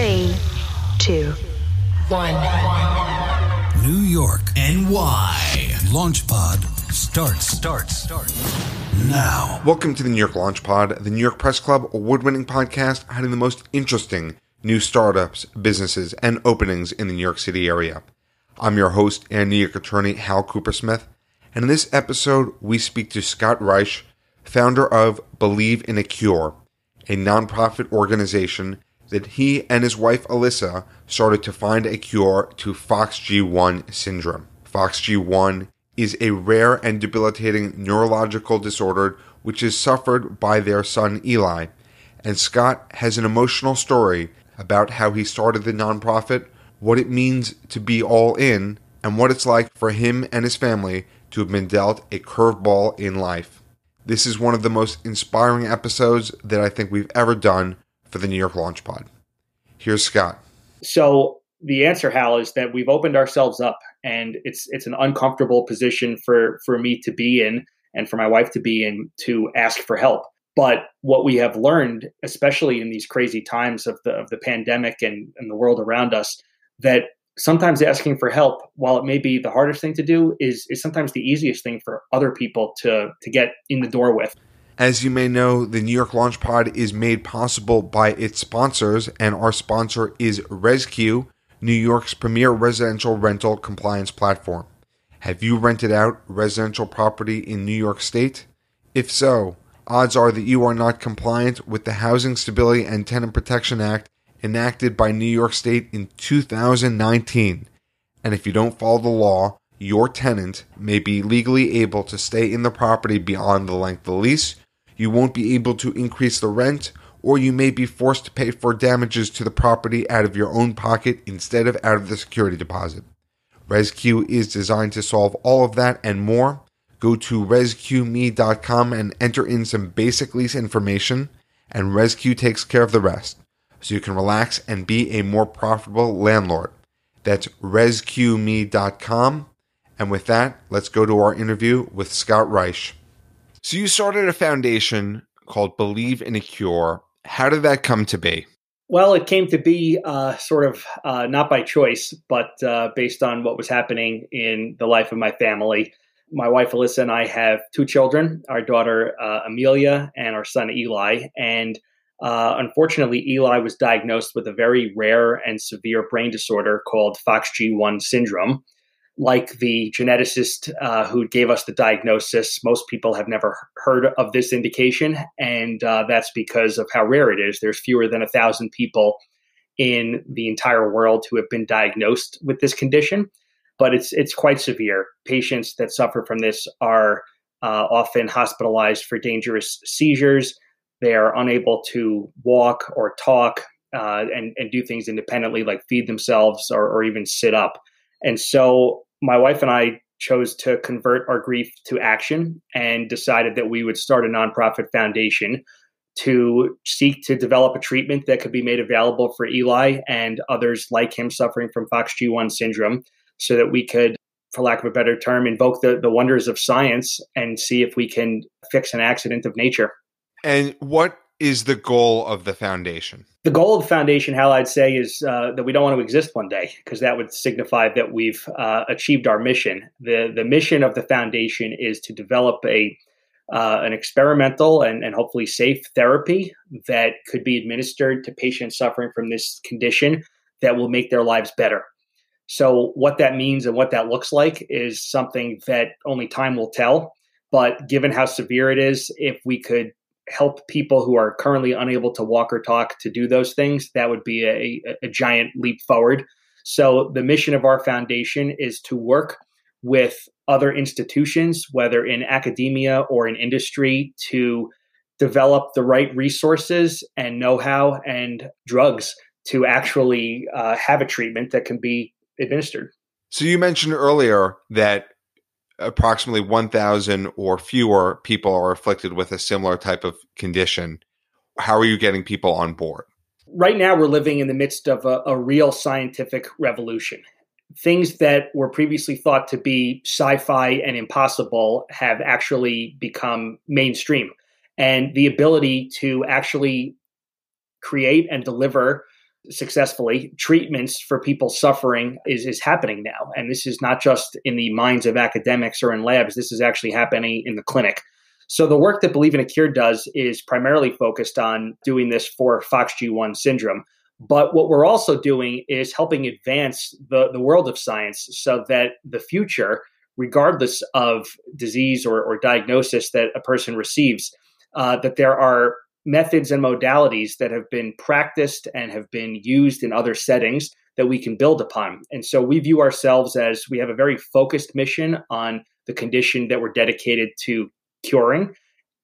3, 2, 1. New York, NY. Launch Pod starts now. Welcome to the New York Launch Pod, the New York Press Club award-winning podcast hiding the most interesting new startups, businesses, and openings in the New York City area. I'm your host and New York attorney Hal Coopersmith, and in this episode we speak to Scott Reich, founder of Believe in a Cure, a nonprofit organization that he and his wife Alyssa started to find a cure to FOXG1 syndrome. FOXG1 is a rare and debilitating neurological disorder which is suffered by their son Eli, and Scott has an emotional story about how he started the nonprofit, what it means to be all in, and what it's like for him and his family to have been dealt a curveball in life. This is one of the most inspiring episodes that I think we've ever done for the New York Launch Pod. Here's Scott. So the answer, Hal, is that we've opened ourselves up, and it's an uncomfortable position for me to be in and for my wife to be in, to ask for help. But what we have learned, especially in these crazy times of the pandemic and the world around us, that sometimes asking for help, while it may be the hardest thing to do, is sometimes the easiest thing for other people to get in the door with. As you may know, the New York Launch Pod is made possible by its sponsors, and our sponsor is ResQ, New York's premier residential rental compliance platform. Have you rented out residential property in New York State? If so, odds are that you are not compliant with the Housing Stability and Tenant Protection Act enacted by New York State in 2019. And if you don't follow the law, your tenant may be legally able to stay in the property beyond the length of the lease, you won't be able to increase the rent, or you may be forced to pay for damages to the property out of your own pocket instead of out of the security deposit. ResQ is designed to solve all of that and more. Go to resqme.com and enter in some basic lease information, and ResQ takes care of the rest, so you can relax and be a more profitable landlord. That's resqme.com. And with that, let's go to our interview with Scott Reich. So you started a foundation called Believe in a Cure. How did that come to be? Well, it came to be not by choice, but based on what was happening in the life of my family. My wife, Alyssa, and I have two children, our daughter, Amelia, and our son, Eli. And unfortunately, Eli was diagnosed with a very rare and severe brain disorder called FOXG1 syndrome. Like the geneticist who gave us the diagnosis, most people have never heard of this indication, and that's because of how rare it is. There's fewer than 1,000 people in the entire world who have been diagnosed with this condition, but it's quite severe. Patients that suffer from this are often hospitalized for dangerous seizures. They are unable to walk or talk and do things independently, like feed themselves or even sit up. And so my wife and I chose to convert our grief to action and decided that we would start a nonprofit foundation to seek to develop a treatment that could be made available for Eli and others like him suffering from FOXG1 syndrome, so that we could, for lack of a better term, invoke the wonders of science and see if we can fix an accident of nature. And what is the goal of the foundation? The goal of the foundation, Hal, I'd say, is that we don't want to exist one day, because that would signify that we've achieved our mission. The mission of the foundation is to develop an experimental and hopefully safe therapy that could be administered to patients suffering from this condition that will make their lives better. So what that means and what that looks like is something that only time will tell. But given how severe it is, if we could help people who are currently unable to walk or talk to do those things, that would be a giant leap forward. So the mission of our foundation is to work with other institutions, whether in academia or in industry, to develop the right resources and know-how and drugs to actually have a treatment that can be administered. So you mentioned earlier that approximately 1,000 or fewer people are afflicted with a similar type of condition. How are you getting people on board? Right now, we're living in the midst of a real scientific revolution. Things that were previously thought to be sci-fi and impossible have actually become mainstream. And the ability to actually create and deliver successfully, treatments for people suffering is happening now. And this is not just in the minds of academics or in labs. This is actually happening in the clinic. So the work that Believe in a Cure does is primarily focused on doing this for FOXG1 syndrome. But what we're also doing is helping advance the world of science so that the future, regardless of disease or diagnosis that a person receives, that there are methods and modalities that have been practiced and have been used in other settings that we can build upon. And so we view ourselves as we have a very focused mission on the condition that we're dedicated to curing.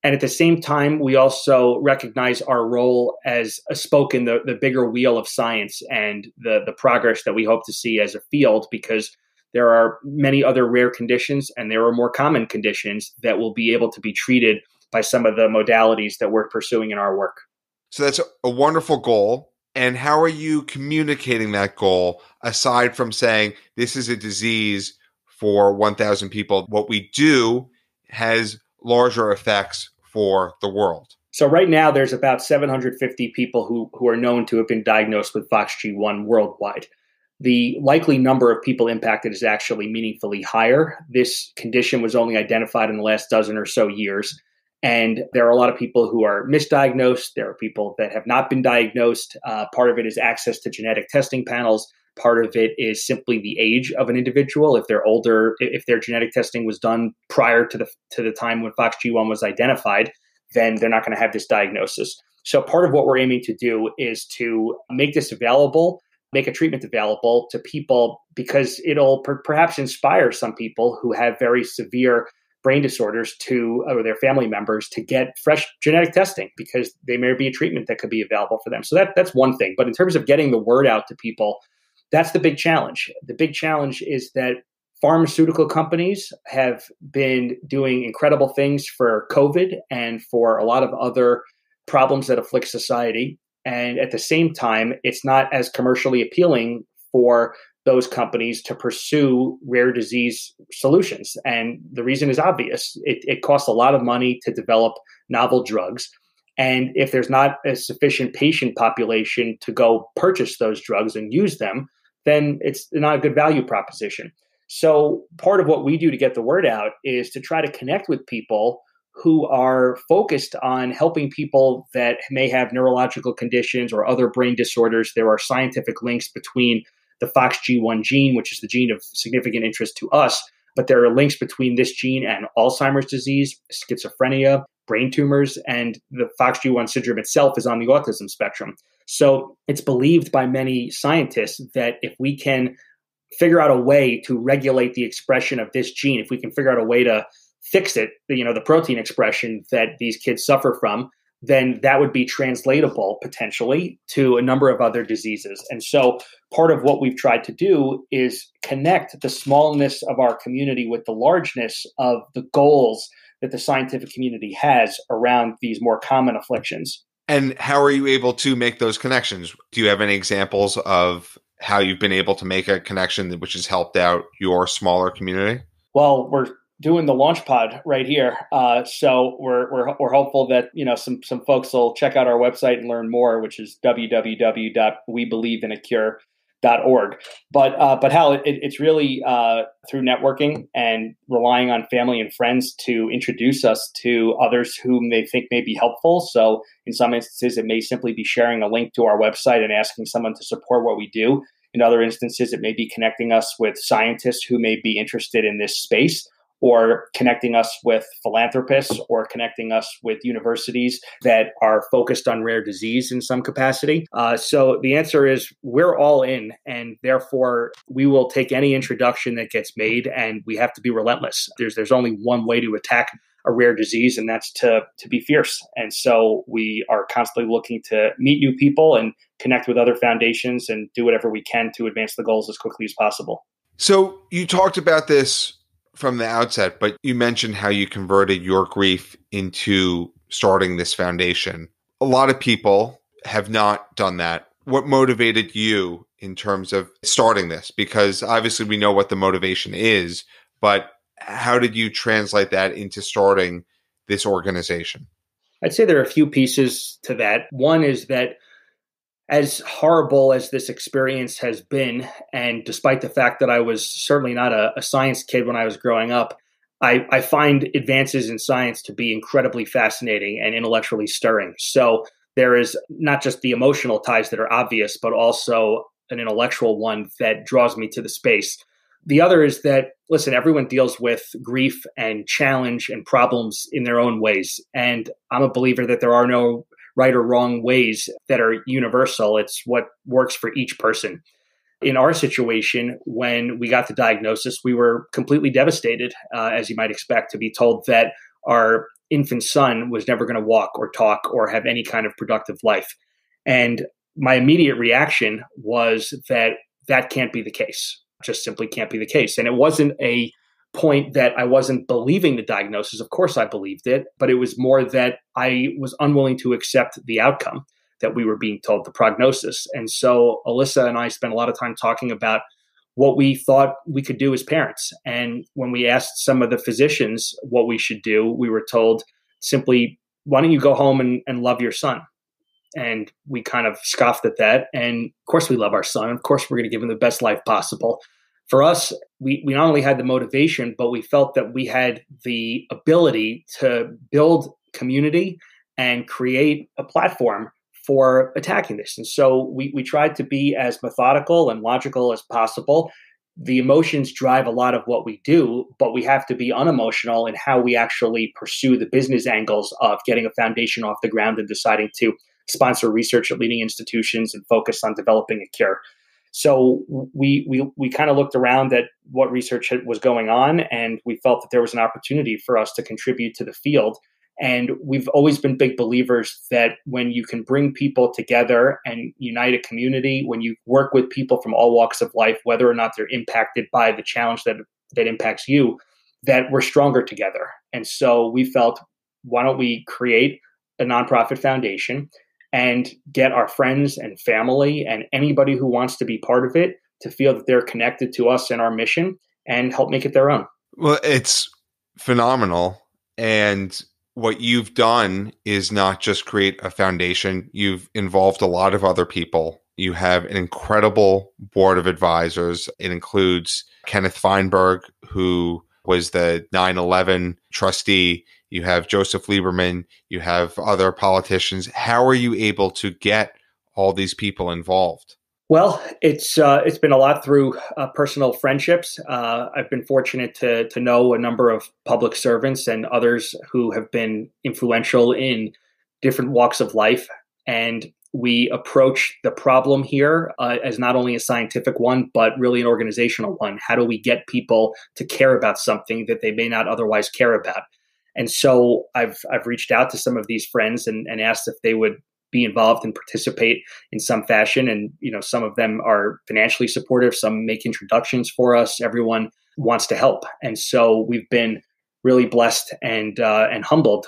And at the same time, we also recognize our role as a spoke in the bigger wheel of science and the progress that we hope to see as a field, because there are many other rare conditions and there are more common conditions that will be able to be treated by some of the modalities that we're pursuing in our work. So that's a wonderful goal. And how are you communicating that goal aside from saying this is a disease for 1,000 people? What we do has larger effects for the world. So right now, there's about 750 people who are known to have been diagnosed with FOXG1 worldwide. The likely number of people impacted is actually meaningfully higher. This condition was only identified in the last dozen or so years. And there are a lot of people who are misdiagnosed. There are people that have not been diagnosed. Part of it is access to genetic testing panels. Part of it is simply the age of an individual. If they're older, if their genetic testing was done prior to the time when FOXG1 was identified, then they're not going to have this diagnosis. So part of what we're aiming to do is to make this available, make a treatment available to people, because it'll perhaps inspire some people who have very severe brain disorders or their family members to get fresh genetic testing, because there may be a treatment that could be available for them. So that's one thing. But in terms of getting the word out to people, that's the big challenge. The big challenge is that pharmaceutical companies have been doing incredible things for COVID and for a lot of other problems that afflict society. And at the same time, it's not as commercially appealing for those companies to pursue rare disease solutions. And the reason is obvious. It costs a lot of money to develop novel drugs. And if there's not a sufficient patient population to go purchase those drugs and use them, then it's not a good value proposition. So part of what we do to get the word out is to try to connect with people who are focused on helping people that may have neurological conditions or other brain disorders. There are scientific links between the FOXG1 gene, which is the gene of significant interest to us, but there are links between this gene and Alzheimer's disease, schizophrenia, brain tumors, and the FOXG1 syndrome itself is on the autism spectrum. So it's believed by many scientists that if we can figure out a way to regulate the expression of this gene, if we can figure out a way to fix it, the protein expression that these kids suffer from, then that would be translatable potentially to a number of other diseases. And so part of what we've tried to do is connect the smallness of our community with the largeness of the goals that the scientific community has around these more common afflictions. And how are you able to make those connections? Do you have any examples of how you've been able to make a connection which has helped out your smaller community? Well, we're doing the launch pod right here. So we're hopeful that, some folks will check out our website and learn more, which is www.webelieveinacure.org. But Hal, it's really through networking and relying on family and friends to introduce us to others whom they think may be helpful. So in some instances, it may simply be sharing a link to our website and asking someone to support what we do. In other instances, it may be connecting us with scientists who may be interested in this space, or connecting us with philanthropists, or connecting us with universities that are focused on rare disease in some capacity. So the answer is we're all in, and therefore we will take any introduction that gets made, and we have to be relentless. There's only one way to attack a rare disease, and that's to be fierce. And so we are constantly looking to meet new people and connect with other foundations and do whatever we can to advance the goals as quickly as possible. So you talked about this from the outset, but you mentioned how you converted your grief into starting this foundation. A lot of people have not done that. What motivated you in terms of starting this? Because obviously we know what the motivation is, but how did you translate that into starting this organization? I'd say there are a few pieces to that. One is that As horrible as this experience has been, and despite the fact that I was certainly not a science kid when I was growing up, I find advances in science to be incredibly fascinating and intellectually stirring. So there is not just the emotional ties that are obvious, but also an intellectual one that draws me to the space. The other is that, listen, everyone deals with grief and challenge and problems in their own ways. And I'm a believer that there are no right or wrong ways that are universal. It's what works for each person. In our situation, when we got the diagnosis, we were completely devastated, as you might expect, to be told that our infant son was never going to walk or talk or have any kind of productive life. And my immediate reaction was that that can't be the case, just simply can't be the case. And it wasn't a point that I wasn't believing the diagnosis. Of course, I believed it, but it was more that I was unwilling to accept the outcome that we were being told, the prognosis. And so Alyssa and I spent a lot of time talking about what we thought we could do as parents. And when we asked some of the physicians what we should do, we were told simply, why don't you go home and love your son? And we kind of scoffed at that. And of course, we love our son. Of course, we're going to give him the best life possible. For us, we not only had the motivation, but we felt that we had the ability to build community and create a platform for attacking this. And so we tried to be as methodical and logical as possible. The emotions drive a lot of what we do, but we have to be unemotional in how we actually pursue the business angles of getting a foundation off the ground and deciding to sponsor research at leading institutions and focus on developing a cure. So we kind of looked around at what research was going on, and we felt that there was an opportunity for us to contribute to the field. And we've always been big believers that when you can bring people together and unite a community, when you work with people from all walks of life, whether or not they're impacted by the challenge that impacts you, that we're stronger together. And so we felt, why don't we create a nonprofit foundation and get our friends and family and anybody who wants to be part of it to feel that they're connected to us and our mission and help make it their own. Well, it's phenomenal. And what you've done is not just create a foundation. You've involved a lot of other people. You have an incredible board of advisors. It includes Kenneth Feinberg, who was the 9/11 trustee. You have Joseph Lieberman. You have other politicians. How are you able to get all these people involved? Well, it's been a lot through personal friendships. I've been fortunate to know a number of public servants and others who have been influential in different walks of life. And we approach the problem here as not only a scientific one, but really an organizational one. How do we get people to care about something that they may not otherwise care about? And so I've reached out to some of these friends and asked if they would be involved and participate in some fashion. And, some of them are financially supportive. Some make introductions for us. Everyone wants to help. And so we've been really blessed and humbled,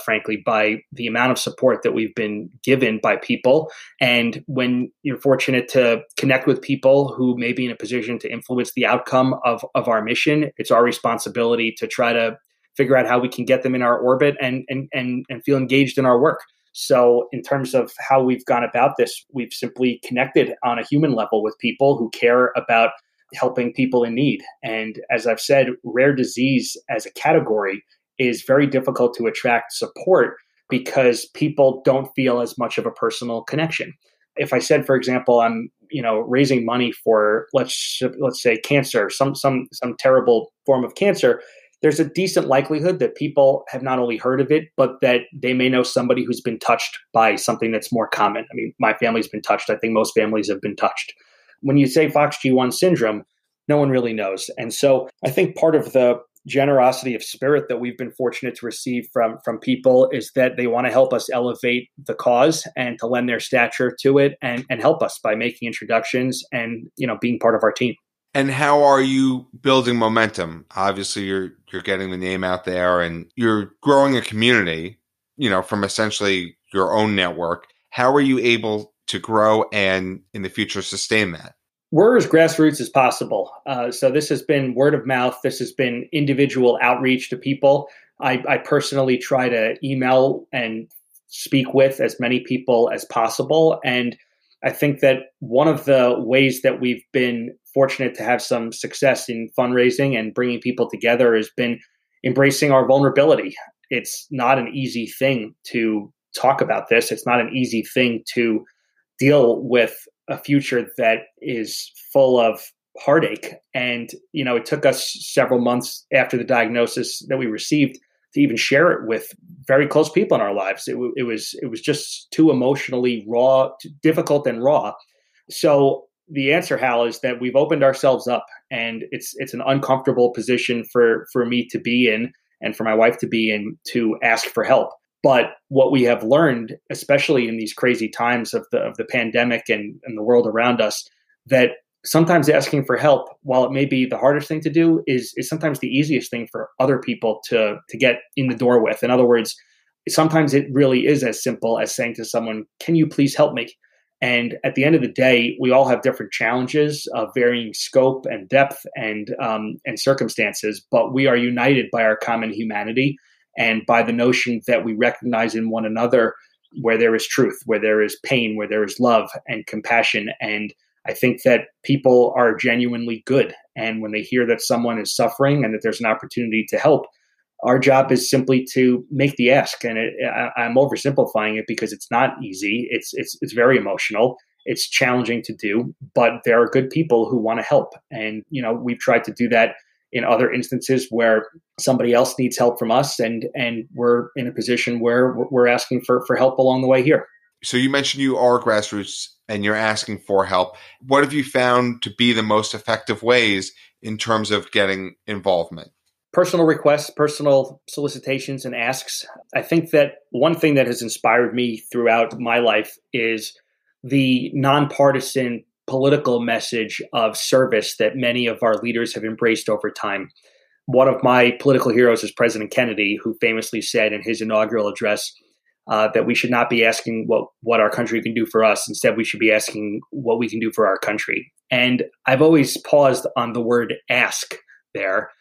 frankly, by the amount of support that we've been given by people. And when you're fortunate to connect with people who may be in a position to influence the outcome of our mission, it's our responsibility to try to figure out how we can get them in our orbit and feel engaged in our work. So in terms of how we've gone about this, we've simply connected on a human level with people who care about helping people in need. And as I've said, rare disease as a category is very difficult to attract support because people don't feel as much of a personal connection. If I said, for example, I'm raising money for let's say cancer, some terrible form of cancer, there's a decent likelihood that people have not only heard of it, but that they may know somebody who's been touched by something that's more common. I mean, my family's been touched. I think most families have been touched. When you say FOXG1 syndrome, no one really knows. And so I think part of the generosity of spirit that we've been fortunate to receive from people is that they want to help us elevate the cause and to lend their stature to it and help us by making introductions and, being part of our team. And how are you building momentum? Obviously, you're getting the name out there and you're growing a community, from essentially your own network. How are you able to grow and in the future sustain that? We're as grassroots as possible. So this has been word of mouth. This has been individual outreach to people. I personally try to email and speak with as many people as possible. And I think that one of the ways that we've been fortunate to have some success in fundraising and bringing people together has been embracing our vulnerability. It's not an easy thing to talk about this. It's not an easy thing to deal with a future that is full of heartache. And, it took us several months after the diagnosis that we received to even share it with very close people in our lives. It was just too emotionally raw, too difficult and raw. So the answer, Hal, is that we've opened ourselves up, and it's an uncomfortable position for me to be in and for my wife to be in, to ask for help. But what we have learned, especially in these crazy times of the pandemic and the world around us, that sometimes asking for help, while it may be the hardest thing to do, is sometimes the easiest thing for other people to get in the door with. In other words, sometimes it really is as simple as saying to someone, "Can you please help me?" And at the end of the day, we all have different challenges of varying scope and depth and circumstances, but we are united by our common humanity and by the notion that we recognize in one another where there is truth, where there is pain, where there is love and compassion. And I think that people are genuinely good. And when they hear that someone is suffering and that there's an opportunity to help, our job is simply to make the ask. And I'm oversimplifying it because it's not easy. It's very emotional. It's challenging to do, but there are good people who want to help. And, we've tried to do that in other instances where somebody else needs help from us, and we're in a position where we're asking for help along the way here. So you mentioned you are grassroots and you're asking for help. What have you found to be the most effective ways in terms of getting involvement? Personal requests, personal solicitations and asks. I think that one thing that has inspired me throughout my life is the nonpartisan political message of service that many of our leaders have embraced over time. One of my political heroes is President Kennedy, who famously said in his inaugural address that we should not be asking what our country can do for us. Instead, we should be asking what we can do for our country. And I've always paused on the word ask there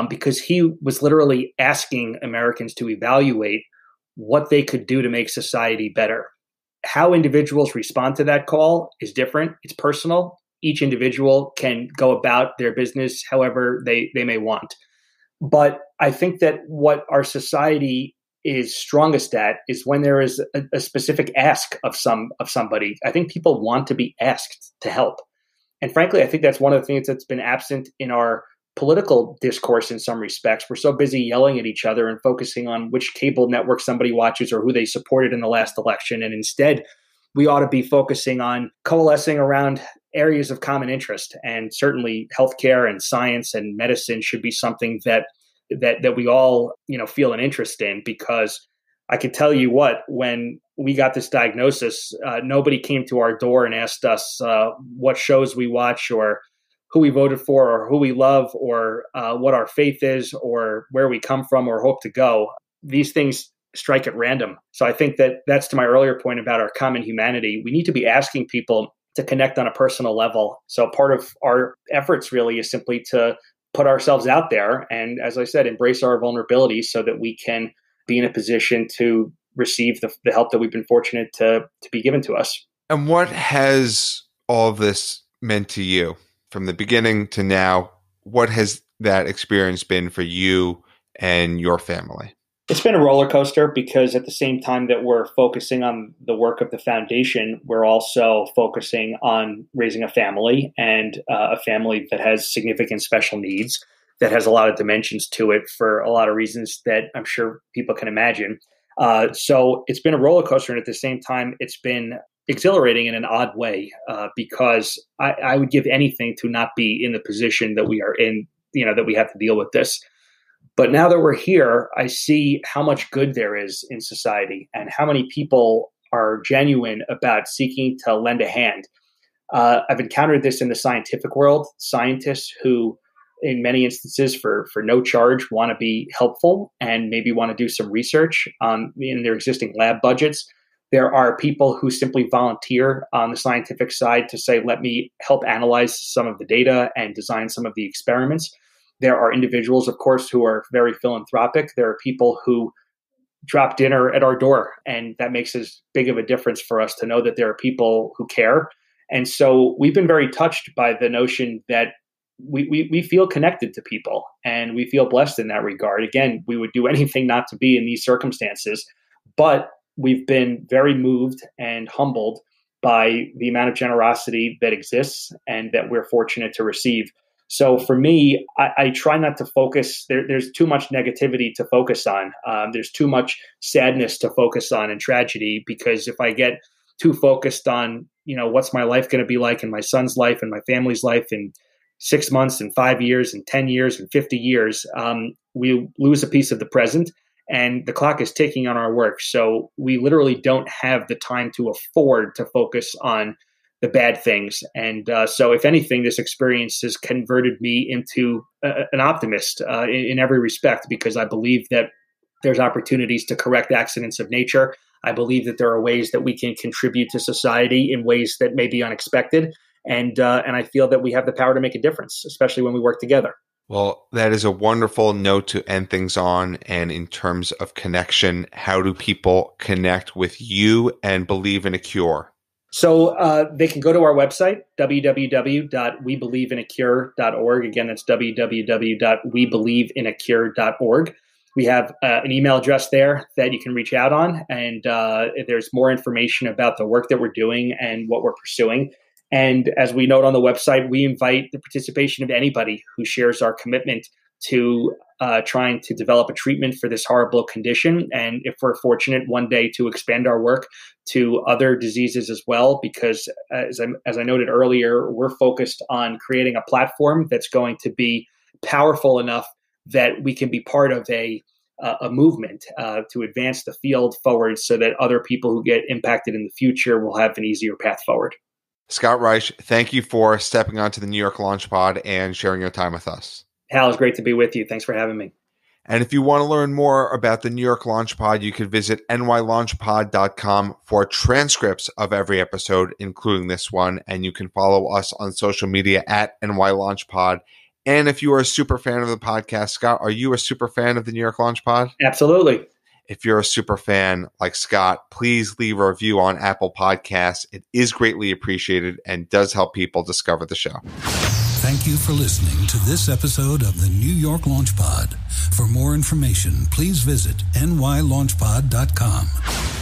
because he was literally asking Americans to evaluate what they could do to make society better. How individuals respond to that call is different. It's personal. Each individual can go about their business however they may want. But I think that what our society is strongest at is when there is a specific ask of somebody. I think people want to be asked to help. And frankly, I think that's one of the things that's been absent in our political discourse in some respects. We're so busy yelling at each other and focusing on which cable network somebody watches or who they supported in the last election. And instead, we ought to be focusing on coalescing around areas of common interest. And certainly healthcare and science and medicine should be something that we all, feel an interest in, because I can tell you when we got this diagnosis, nobody came to our door and asked us what shows we watch or who we voted for or who we love or what our faith is or where we come from or hope to go. These things strike at random. So I think that that's to my earlier point about our common humanity. We need to be asking people to connect on a personal level. So part of our efforts really is simply to put ourselves out there and, as I said, embrace our vulnerability so that we can be in a position to receive the help that we've been fortunate to be given to us. And what has all of this meant to you from the beginning to now? What has that experience been for you and your family? It's been a roller coaster because at the same time that we're focusing on the work of the foundation, we're also focusing on raising a family, and a family that has significant special needs, that has a lot of dimensions to it for a lot of reasons that I'm sure people can imagine. So it's been a roller coaster, and at the same time, it's been exhilarating in an odd way because I would give anything to not be in the position that we are in, that we have to deal with this. But now that we're here, I see how much good there is in society and how many people are genuine about seeking to lend a hand. I've encountered this in the scientific world, scientists who, in many instances, for no charge, want to be helpful and maybe want to do some research in their existing lab budgets. There are people who simply volunteer on the scientific side to say, let me help analyze some of the data and design some of the experiments. There are individuals, of course, who are very philanthropic. There are people who drop dinner at our door, and that makes as big of a difference for us to know that there are people who care And so we've been very touched by the notion that we feel connected to people and we feel blessed in that regard. Again, we would do anything not to be in these circumstances, but we've been very moved and humbled by the amount of generosity that exists and that we're fortunate to receive. So for me, I try not to focus. There's too much negativity to focus on. There's too much sadness to focus on and tragedy, because if I get too focused on, what's my life going to be like and my son's life and my family's life in 6 months and 5 years and 10 years and 50 years, we lose a piece of the present and the clock is ticking on our work. So we literally don't have the time to afford to focus on the bad things. And so if anything, this experience has converted me into an optimist in every respect, because I believe that there's opportunities to correct accidents of nature. I believe that there are ways that we can contribute to society in ways that may be unexpected. And I feel that we have the power to make a difference, especially when we work together. Well, that is a wonderful note to end things on. And in terms of connection, how do people connect with you and believe in a cure? So they can go to our website, www.webelieveinaCure.org. Again, that's www.webelieveinaCure.org. We have an email address there that you can reach out on, and there's more information about the work that we're doing and what we're pursuing. And as we note on the website, we invite the participation of anybody who shares our commitment to trying to develop a treatment for this horrible condition. And if we're fortunate one day to expand our work to other diseases as well, because as I noted earlier, we're focused on creating a platform that's going to be powerful enough that we can be part of a movement to advance the field forward so that other people who get impacted in the future will have an easier path forward. Scott Reich, thank you for stepping onto the New York Launch Pod and sharing your time with us. Hal, it's great to be with you. Thanks for having me. And if you want to learn more about the New York Launch Pod, you can visit nylaunchpod.com for transcripts of every episode, including this one. And you can follow us on social media at nylaunchpod. And if you are a super fan of the podcast, Scott, are you a super fan of the New York Launch Pod? Absolutely. If you're a super fan like Scott, please leave a review on Apple Podcasts. It is greatly appreciated and does help people discover the show. Thank you for listening to this episode of the New York Launch Pod. For more information, please visit nylaunchpod.com.